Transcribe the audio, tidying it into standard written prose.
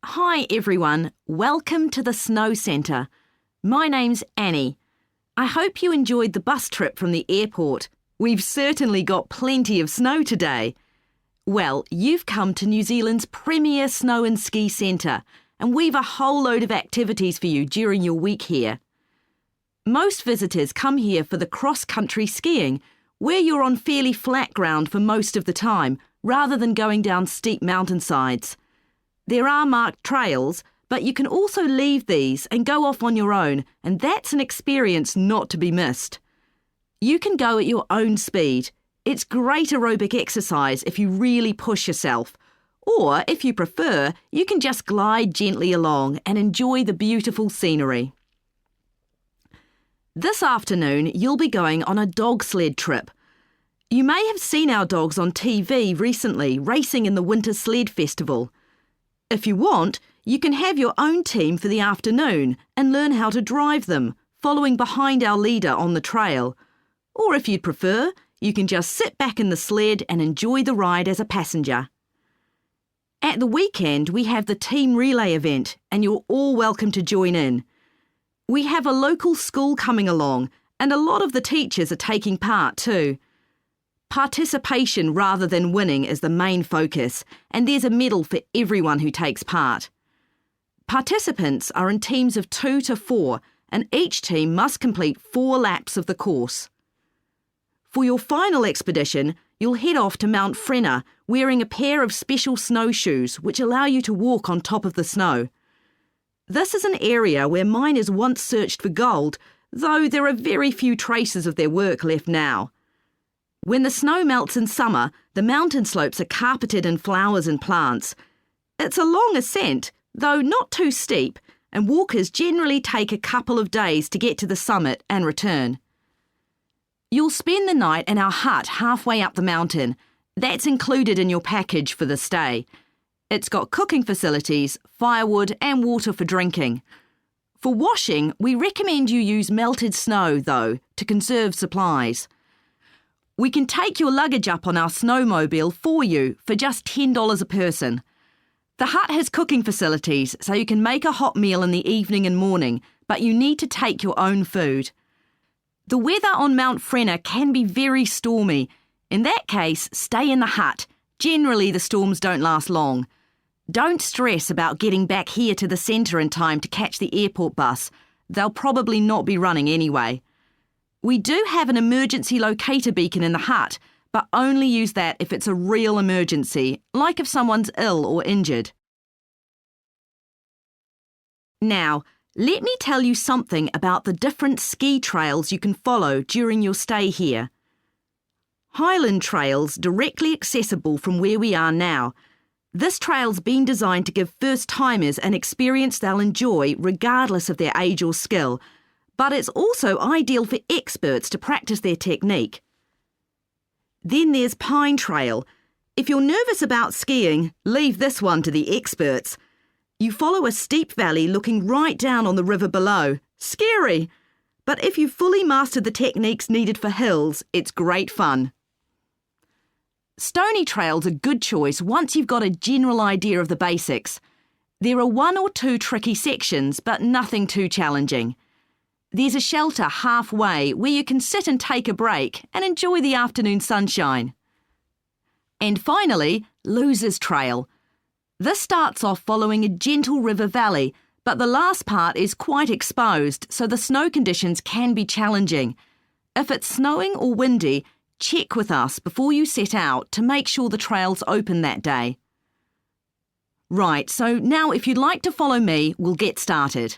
Hi everyone, welcome to the Snow Centre. My name's Annie. I hope you enjoyed the bus trip from the airport. We've certainly got plenty of snow today. Well, you've come to New Zealand's premier snow and ski centre, and we've a whole load of activities for you during your week here. Most visitors come here for the cross-country skiing, where you're on fairly flat ground for most of the time, rather than going down steep mountainsides. There are marked trails, but you can also leave these and go off on your own, and that's an experience not to be missed. You can go at your own speed. It's great aerobic exercise if you really push yourself. Or, if you prefer, you can just glide gently along and enjoy the beautiful scenery. This afternoon, you'll be going on a dog sled trip. You may have seen our dogs on TV recently racing in the Winter Sled Festival. If you want, you can have your own team for the afternoon and learn how to drive them, following behind our leader on the trail. Or if you'd prefer, you can just sit back in the sled and enjoy the ride as a passenger. At the weekend, we have the team relay event, and you're all welcome to join in. We have a local school coming along, and a lot of the teachers are taking part too. Participation rather than winning is the main focus, and there's a medal for everyone who takes part. Participants are in teams of 2 to 4, and each team must complete 4 laps of the course. For your final expedition, you'll head off to Mount Frenna wearing a pair of special snowshoes which allow you to walk on top of the snow. This is an area where miners once searched for gold, though there are very few traces of their work left now. When the snow melts in summer, the mountain slopes are carpeted in flowers and plants. It's a long ascent, though not too steep, and walkers generally take a couple of days to get to the summit and return. You'll spend the night in our hut halfway up the mountain. That's included in your package for the stay. It's got cooking facilities, firewood and water for drinking. For washing, we recommend you use melted snow, though, to conserve supplies. We can take your luggage up on our snowmobile for you for just $10 a person. The hut has cooking facilities, so you can make a hot meal in the evening and morning, but you need to take your own food. The weather on Mount Frenna can be very stormy. In that case, stay in the hut. Generally, the storms don't last long. Don't stress about getting back here to the centre in time to catch the airport bus. They'll probably not be running anyway. We do have an emergency locator beacon in the hut, but only use that if it's a real emergency, like if someone's ill or injured. Now, let me tell you something about the different ski trails you can follow during your stay here. Highland Trail's directly accessible from where we are now. This trail's been designed to give first-timers an experience they'll enjoy regardless of their age or skill, but it's also ideal for experts to practice their technique. Then there's Pine Trail. If you're nervous about skiing, leave this one to the experts. You follow a steep valley looking right down on the river below. Scary! But if you've fully mastered the techniques needed for hills, it's great fun. Stony Trail's a good choice once you've got a general idea of the basics. There are 1 or 2 tricky sections, but nothing too challenging. There's a shelter halfway where you can sit and take a break and enjoy the afternoon sunshine. And finally, Losers Trail. This starts off following a gentle river valley, but the last part is quite exposed, so the snow conditions can be challenging. If it's snowing or windy, check with us before you set out to make sure the trail's open that day. Right, so now if you'd like to follow me, we'll get started.